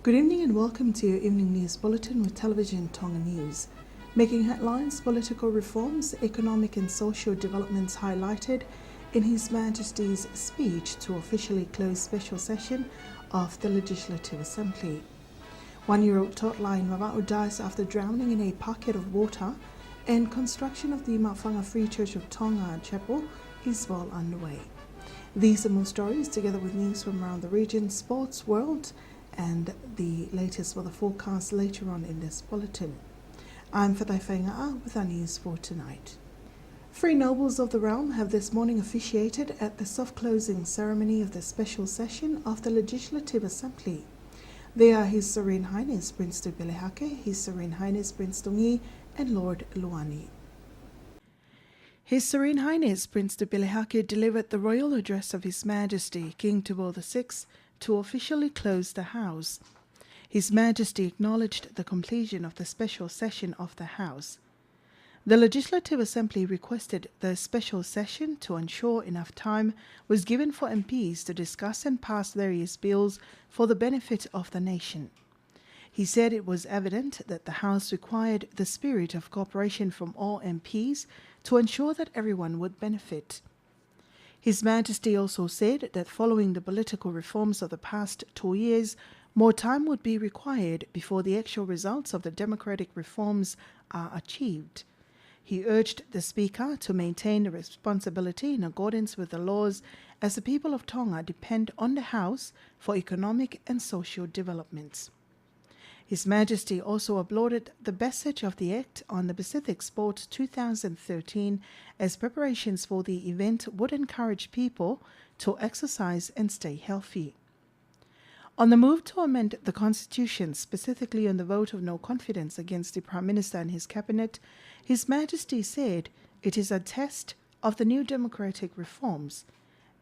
Good evening and welcome to your evening news bulletin with Television Tonga News. Making headlines, political reforms, economic and social developments highlighted in His Majesty's speech to officially close special session of the Legislative Assembly. 1-year-old toddler in Mava'u dies after drowning in a pocket of water, and construction of the Mawhanga Free Church of Tonga Chapel is well underway. These and more stories, together with news from around the region, sports, world, and the latest weather forecast later on in this bulletin. I'm Fatai Whainga'a with our news for tonight. Three nobles of the realm have this morning officiated at the soft closing ceremony of the special session of the Legislative Assembly. They are His Serene Highness Prince Tupelehake, His Serene Highness Prince Tungi, and Lord Luani. His Serene Highness Prince Tupelehake delivered the royal address of His Majesty King Tupou VI to officially close the House. His Majesty acknowledged the completion of the special session of the House. The Legislative Assembly requested the special session to ensure enough time was given for MPs to discuss and pass various bills for the benefit of the nation. He said it was evident that the House required the spirit of cooperation from all MPs to ensure that everyone would benefit. His Majesty also said that following the political reforms of the past 2 years, more time would be required before the actual results of the democratic reforms are achieved. He urged the Speaker to maintain the responsibility in accordance with the laws, as the people of Tonga depend on the House for economic and social developments. His Majesty also applauded the passage of the Act on the Pacific Sport 2013 as preparations for the event would encourage people to exercise and stay healthy. On the move to amend the Constitution, specifically on the vote of no confidence against the Prime Minister and his Cabinet, His Majesty said it is a test of the new democratic reforms,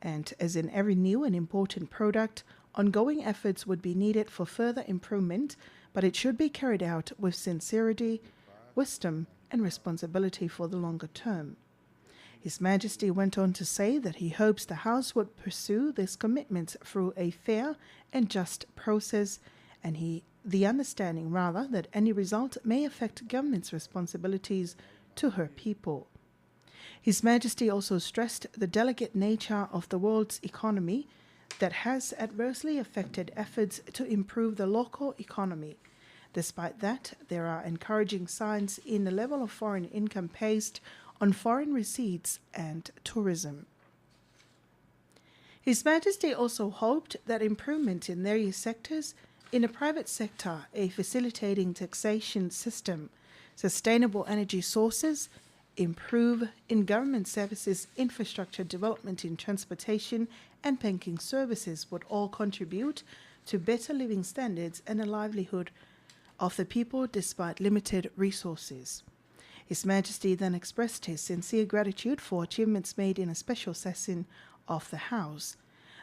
and as in every new and important product, ongoing efforts would be needed for further improvement, but it should be carried out with sincerity, wisdom, and responsibility for the longer term. His Majesty went on to say that he hopes the House would pursue this commitment through a fair and just process, and the understanding rather that any result may affect government's responsibilities to her people. His Majesty also stressed the delicate nature of the world's economy that has adversely affected efforts to improve the local economy. Despite that, there are encouraging signs in the level of foreign income based on foreign receipts and tourism. His Majesty also hoped that improvement in various sectors in the private sector, a facilitating taxation system, sustainable energy sources, improve in government services, infrastructure development in transportation and banking services would all contribute to better living standards and a livelihood of the people despite limited resources. His Majesty then expressed his sincere gratitude for achievements made in a special session of the House.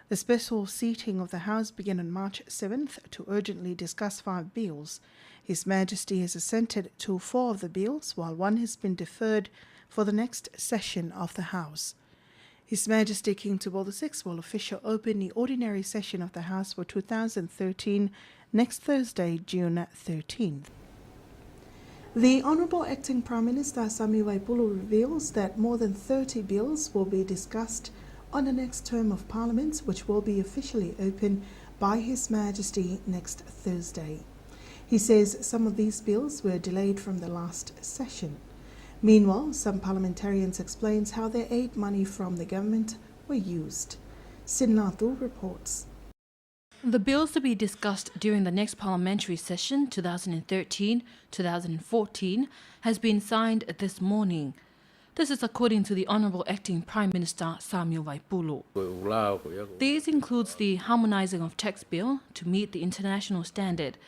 The special seating of the House began on March 7th to urgently discuss 5 bills. His Majesty has assented to 4 of the bills, while 1 has been deferred for the next session of the House. His Majesty King Tupou VI will officially open the ordinary session of the House for 2013 next Thursday, June 13th. The Honourable Acting Prime Minister Sami Waipulu reveals that more than 30 bills will be discussed on the next term of Parliament, which will be officially opened by His Majesty next Thursday. He says some of these bills were delayed from the last session. Meanwhile, some parliamentarians explains how their aid money from the government were used. Sinnathu reports. The bills to be discussed during the next parliamentary session 2013-2014 has been signed this morning. This is according to the Honourable Acting Prime Minister Samuel Waipulu. These includes the harmonising of tax bill to meet the international standard.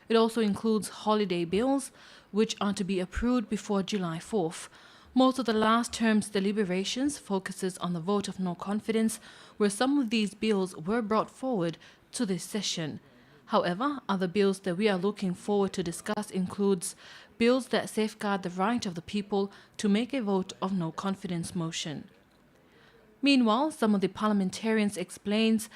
It also includes holiday bills, which are to be approved before July 4th. Most of the last term's deliberations focuses on the vote of no confidence, where some of these bills were brought forward to this session. However, other bills that we are looking forward to discuss includes bills that safeguard the right of the people to make a vote of no confidence motion. Meanwhile, some of the parliamentarians explains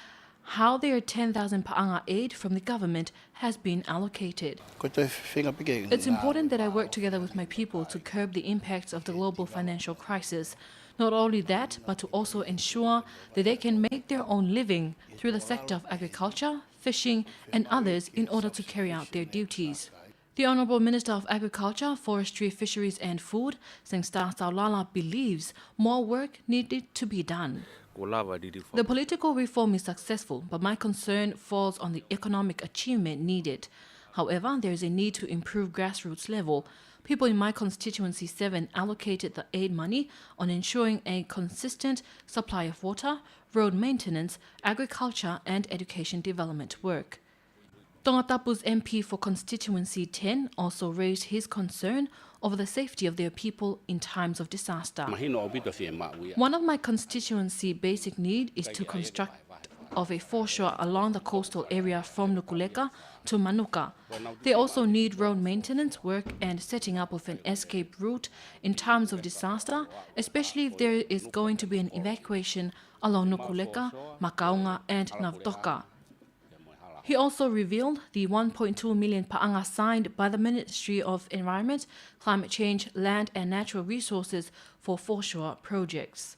how their 10,000 pa'anga aid from the government has been allocated. It's important that I work together with my people to curb the impacts of the global financial crisis. Not only that, but to also ensure that they can make their own living through the sector of agriculture, fishing, and others in order to carry out their duties. The Honourable Minister of Agriculture, Forestry, Fisheries and Food, Sengstar Saulala, believes more work needed to be done. The political reform is successful, but my concern falls on the economic achievement needed. However, there is a need to improve grassroots level. People in my constituency 7 allocated the aid money on ensuring a consistent supply of water, road maintenance, agriculture and education development work. Tongatapu's MP for constituency 10 also raised his concern over the safety of their people in times of disaster. One of my constituency basic need is to construct of a foreshore along the coastal area from Nukuleka to Manuka. They also need road maintenance work and setting up of an escape route in times of disaster, especially if there is going to be an evacuation along Nukuleka, Makaunga and Navdoka. He also revealed the 1.2 million pa'anga signed by the Ministry of Environment, Climate Change, Land and Natural Resources for foreshore projects.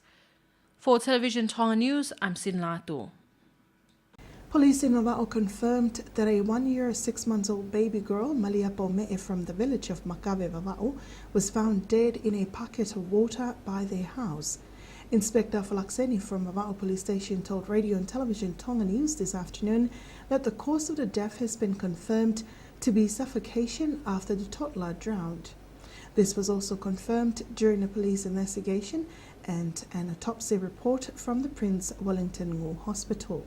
For Television Tonga News, I'm Sin Latu. Police in Mava'o confirmed that a 1 year, 6 months old baby girl, Maliapo Me'e from the village of Makabe Mava'o, was found dead in a bucket of water by their house. Inspector Falakseni from Mava'o Police Station told Radio and Television Tonga News this afternoon that the cause of the death has been confirmed to be suffocation after the toddler drowned. This was also confirmed during a police investigation and an autopsy report from the Prince Wellington Ngul Hospital.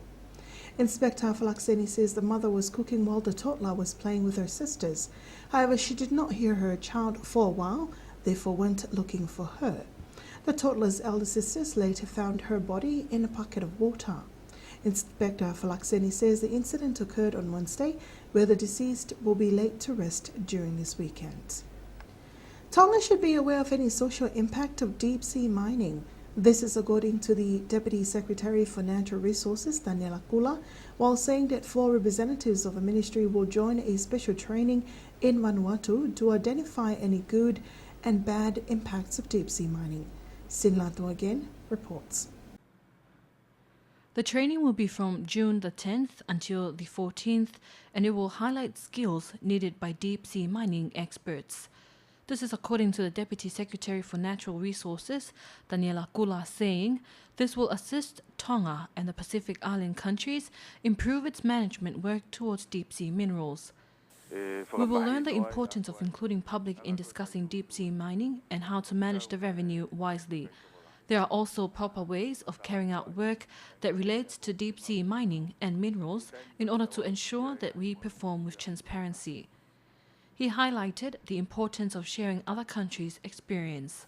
Inspector Falakseni says the mother was cooking while the toddler was playing with her sisters. However, she did not hear her child for a while, therefore went looking for her. The toddler's elder sisters later found her body in a bucket of water. Inspector Falakseni says the incident occurred on Wednesday, where the deceased will be laid to rest during this weekend. Tonga should be aware of any social impact of deep-sea mining. This is according to the Deputy Secretary for Natural Resources, Daniela Kula, while saying that 4 representatives of the ministry will join a special training in Vanuatu to identify any good and bad impacts of deep-sea mining. Sinlato again reports. The training will be from June the 10th until the 14th, and it will highlight skills needed by deep-sea mining experts. This is according to the Deputy Secretary for Natural Resources, Daniela Kula, saying this will assist Tonga and the Pacific Island countries improve its management work towards deep-sea minerals. We will learn the importance of including public in discussing deep-sea mining and how to manage the revenue wisely. There are also proper ways of carrying out work that relates to deep-sea mining and minerals in order to ensure that we perform with transparency. He highlighted the importance of sharing other countries' experience.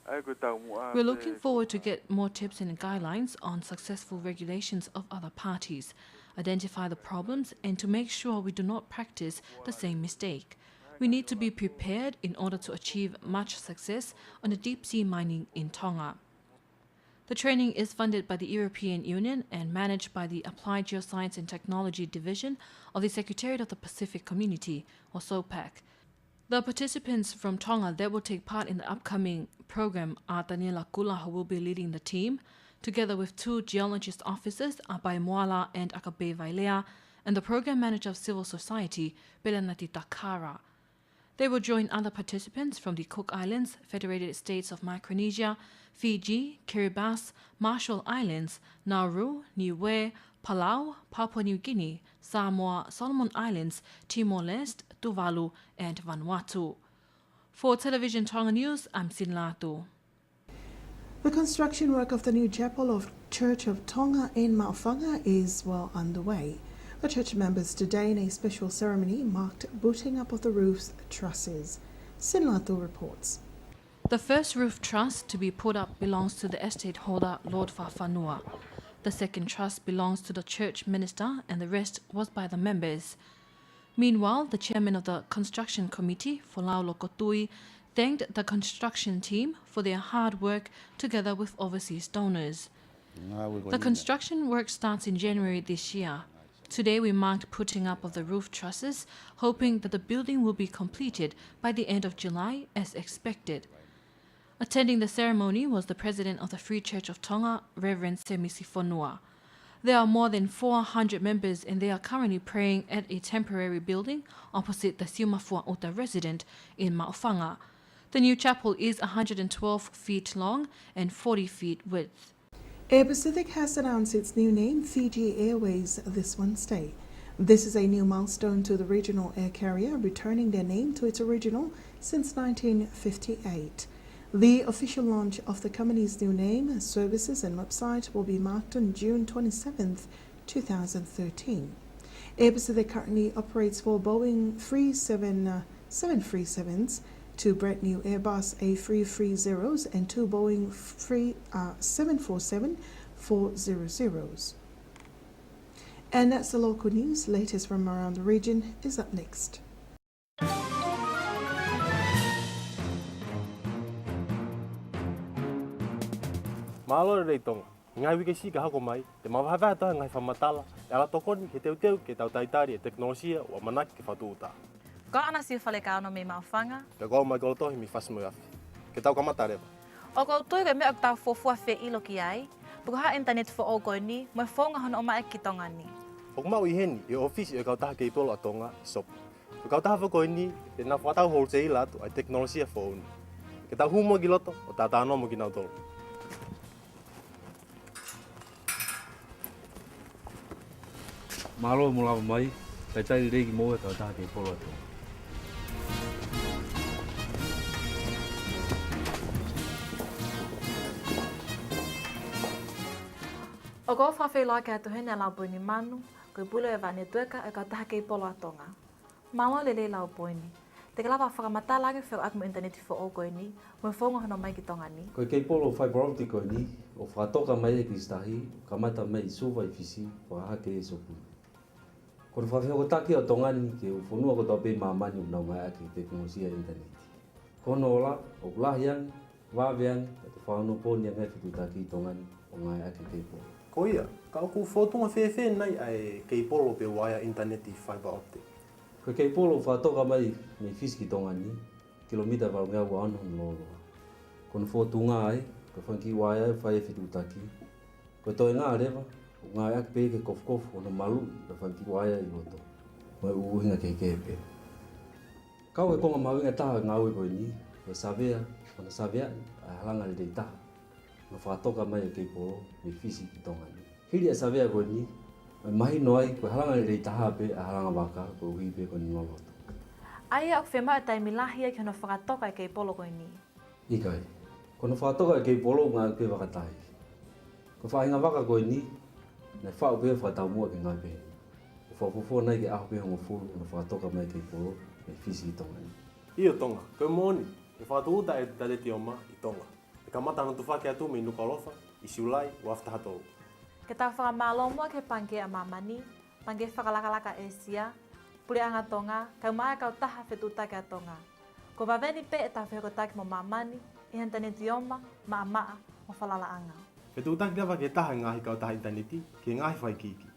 We're looking forward to get more tips and guidelines on successful regulations of other parties, identify the problems, and to make sure we do not practice the same mistake. We need to be prepared in order to achieve much success on the deep-sea mining in Tonga. The training is funded by the European Union and managed by the Applied Geoscience and Technology Division of the Secretariat of the Pacific Community, or SOPAC. The participants from Tonga that will take part in the upcoming program are Daniela Kula, who will be leading the team, together with 2 geologist officers, Abai Moala and Akabe Vailea, and the program manager of civil society, Belanati Takara. They will join other participants from the Cook Islands, Federated States of Micronesia, Fiji, Kiribati, Marshall Islands, Nauru, Niue, Palau, Papua New Guinea, Samoa, Solomon Islands, Timor-Leste, Tuvalu, and Vanuatu. For Television Tonga News, I'm Sin Latu. The construction work of the new chapel of Church of Tonga in Maofanga is well underway. The church members today in a special ceremony marked booting up of the roof's trusses. Sin Latu reports. The first roof truss to be put up belongs to the estate holder, Lord Fafanua. The second truss belongs to the church minister and the rest was by the members. Meanwhile, the chairman of the construction committee, Folao Lokotui, thanked the construction team for their hard work together with overseas donors. The construction work starts in January this year. Today we marked putting up of the roof trusses, hoping that the building will be completed by the end of July as expected. Attending the ceremony was the president of the Free Church of Tonga, Reverend Semisifonua. There are more than 400 members and they are currently praying at a temporary building opposite the Siumafua Ota resident in Maofanga. The new chapel is 112 feet long and 40 feet width. Air Pacific has announced its new name, Fiji Airways, this Wednesday. This is a new milestone to the regional air carrier, returning their name to its original since 1958. The official launch of the company's new name, services and website will be marked on June 27, 2013. Air Pacific currently operates 4 Boeing 737s, 2 brand new Airbus A330s and 2 Boeing 747-400s. And that's the local news. Latest from around the region is up next. Malo rei tonga. Ngai wike si ka hako mai, te mawhawha ta ngai whamatala, e ala tokoni ke teu ke tau taitari e teknolosia wa manaki ke whatuuta. Ko ana si whale ka ano me Maofanga. Te kau mai kolotohi mi whasmu afi. Ke tau kamata rewa. O koutou ke mea tau fofua whe ilo ki ai, puka ha internet fo o koe ni, mo whonga hono o mai ki tonga ni. O mau I heni, I ofisi e kau taha kei polo a tonga, sop. Ke kau taha whako ni, te nga whatau wholesale atu ai teknolosia fo uni. Ke tau humo ki loto, o tā tāno mo ki nau tolo. Malo mo lava mai, tai reiki mo e taha kei polo atu. O ko whawhi loa ke atu hene lau poini manu, koe pulo e vane tueka e ka taha kei polo atonga. Malo lele lau poini. Te ka lawa whakamata lage whio atu mo interneti fo o koe ni, mo whonga hono mai ki tonga ni. Koe kei polo fiber optic koe ni, o whatoka mai e ki stahi, kamata mai I suwa I fisi, whahake e sopu. Ko le whawhi o taki o tongani ke u whonua ko tau pe mamani unau mai ake teknolosia interneti. Kono ola, o kulahian, wawean, e te whaono pōni a ngai whitu taki tongani o ngai ake kei polo. Ko ia, ka oku whotunga whewhe nei ai kei polo pe waya interneti fiber optic. Koe kei polo whatoka mai me fisi ki tongani, kilomita wau ngau wa anu loloa. Kono whotunga ai, ko whanki waya e whai e whitu taki. Koe toi ngā rewa, o ngā ake pe ke kofu ono malu e whanki waya I roto. Mai uhinga kei kepe. Kau e konga mawinga taha ngā ue koe ni, koe savea, kona savea, a halanga le rei taha. No whatoka mai e kei polo, me fisi ki tongani. Hiri a savea koe ni, mai mahi noai, koe halanga le rei taha pe, a halanga waka, koe uhi pe koe ni ngoloto. Ai au whema e taimi lahia ki hono whakatoka e kei polo koe ni. Ikai, kono whatoka e kei polo ngā pe wakatahi. Ko whainga waka koe ni, nei whao pe whatau mua ke ngai pe. Ko whapufo nei ke aho pe hongo fulu, no whatoka mai kei polo, me fisi ki tongani. Io tonga, koe mōni, e whatuuta e taleti o ma I tonga. E ka mata tu whake atu me nukalofa, I siulai, o aftahatou. Ke tau whakamalo mua ke pange a mamani, pange whakalakalaka e sia, puri anga tonga, kau mai kau taha whetutake a tonga. Ko waweni pe e tau whekotake mo mamani, I internet oma, maa mo whalala anga. Whetutake rawa ke taha ngahi kau taha interneti, ke ngahi whai kiki.